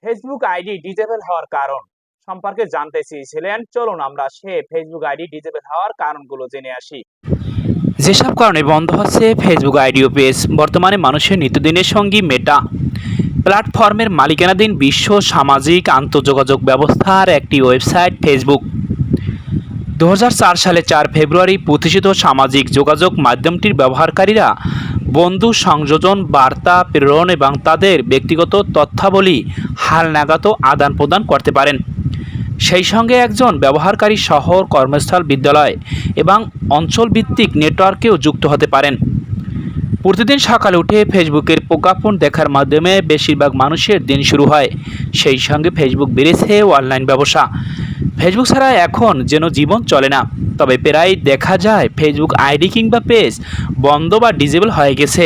Facebook ID disable হওয়ার কারণ সম্পর্কে জানতে চেয়েছিলেন। চলুন আমরা সে ফেসবুক আইডি ডিজেবল হওয়ার কারণগুলো জেনে আসি। যেসব কারণে বন্ধ হচ্ছে ফেসবুক আইডি ও পেজ। বর্তমানে মানুষের নিত্যদিনের সঙ্গী মেটা প্ল্যাটফর্মের মালিকানাধীন বিশ্ব সামাজিক আন্তঃযোগাযোগ ব্যবস্থার একটি ওয়েবসাইট ফেসবুক 2004 সালে 4 ফেব্রুয়ারি প্রতিষ্ঠিত। সামাজিক যোগাযোগ মাধ্যমটির ব্যবহারকারীরা বন্ধু সংযোজন, বার্তা প্রেরণ এবং তাদের ব্যক্তিগত তথ্যাবলী হালনাগাদ আদান প্রদান করতে পারেন। সেই সঙ্গে একজন ব্যবহারকারী শহর, কর্মস্থল, বিদ্যালয় এবং অঞ্চলভিত্তিক নেটওয়ার্কেও যুক্ত হতে পারেন। প্রতিদিন সকালে উঠে ফেসবুকের প্রজ্ঞাপন দেখার মাধ্যমে বেশিরভাগ মানুষের দিন শুরু হয়। সেই সঙ্গে ফেসবুক বেড়েছে অনলাইন ব্যবসা। ফেসবুক ছাড়া এখন যেন জীবন চলে না। তবে প্রায় দেখা যায় ফেসবুক আইডি কিংবা পেজ বন্ধ বা ডিজেবল হয়ে গেছে।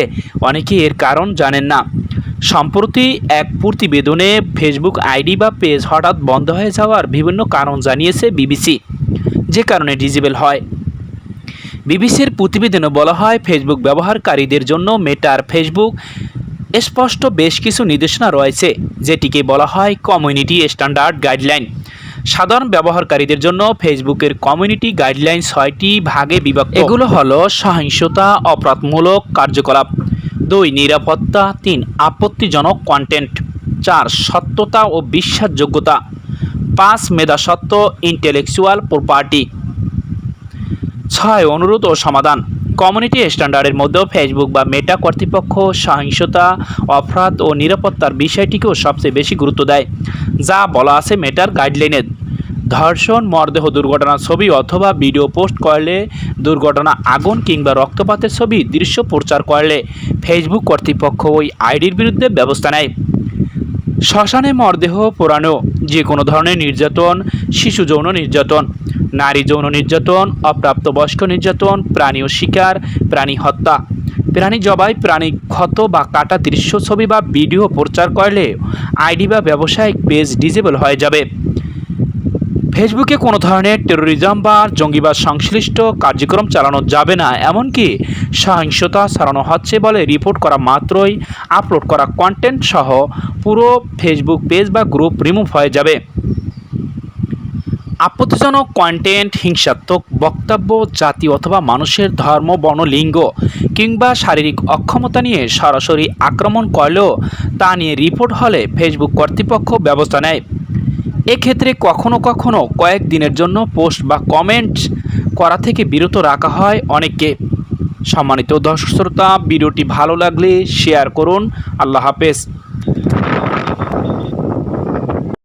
অনেকে এর কারণ জানেন না। সম্প্রতি এক প্রতিবেদনে ফেসবুক আইডি বা পেজ হঠাৎ বন্ধ হয়ে যাওয়ার বিভিন্ন কারণ জানিয়েছে বিবিসি, যে কারণে ডিজেবল হয়। বিবিসির প্রতিবেদনে বলা হয়, ফেসবুক ব্যবহারকারীদের জন্য মেটার ফেসবুক স্পষ্ট বেশ কিছু নির্দেশনা রয়েছে, যেটিকে বলা হয় কমিউনিটি স্ট্যান্ডার্ড গাইডলাইন। সাধারণ ব্যবহারকারীদের জন্য ফেসবুকের কমিউনিটি গাইডলাইন 6টি ভাগে বিভক্ত। এগুলো হলো সহিংসতা, অপরাধমূলক কার্যকলাপ; 2 নিরাপত্তা; 3 আপত্তিজনক কন্টেন্ট; 4 সত্যতা ও বিশ্বাসযোগ্যতা; 5 মেধাস্বত্ব ইন্টেলেকচুয়াল প্রপার্টি; 6 অনুরোধ ও সমাধান। কমিউনিটি স্ট্যান্ডার্ডের মধ্যেও ফেসবুক বা মেটা কর্তৃপক্ষ সহিংসতা, অপরাধ ও নিরাপত্তার বিষয়টিকেও সবচেয়ে বেশি গুরুত্ব দেয়। যা বলা আছে মেটার গাইডলাইনে, ধর্ষণ, মরদেহ দুর্ঘটনার ছবি অথবা ভিডিও পোস্ট করলে, দুর্ঘটনা, আগুন কিংবা রক্তপাতের ছবি দৃশ্য প্রচার করলে ফেসবুক কর্তৃপক্ষ ওই আইডির বিরুদ্ধে ব্যবস্থা নেয়। শ্মশানে মরদেহ পোড়ানো, যে কোনো ধরনের নির্যাতন, শিশু যৌন নির্যাতন, নারী যৌন নির্যাতন, অপ্রাপ্তবয়স্ক নির্যাতন, প্রাণী ও শিকার, প্রাণী হত্যা, প্রাণী জবাই, প্রাণী ক্ষত বা কাটা দৃশ্য, ছবি বা ভিডিও প্রচার করলে আইডি বা ব্যবসায়িক পেজ ডিজেবল হয়ে যাবে। ফেসবুকে কোনো ধরনের টেরোরিজম বা জঙ্গিবাদ সংশ্লিষ্ট কার্যক্রম চালানো যাবে না, এমনকি সহিংসতা চালানো হচ্ছে বলে রিপোর্ট করা মাত্রই আপলোড করা কন্টেন্ট সহ পুরো ফেসবুক পেজ বা গ্রুপ রিমুভ হয়ে যাবে। আপত্তিজনক কন্টেন্ট, হিংসাত্মক বক্তব্য, জাতি অথবা মানুষের ধর্ম, বর্ণ, লিঙ্গ কিংবা শারীরিক অক্ষমতা নিয়ে সরাসরি আক্রমণ করলেও তা নিয়ে রিপোর্ট হলে ফেসবুক কর্তৃপক্ষ ব্যবস্থা নেয়। এক্ষেত্রে কখনো কখনো কয়েকদিনের জন্য পোস্ট বা কমেন্ট করা থেকে বিরত রাখা হয় অনেককে। সম্মানিত দর্শক শ্রোতা, ভিডিওটি ভালো লাগলে শেয়ার করুন। আল্লাহ হাফেজ।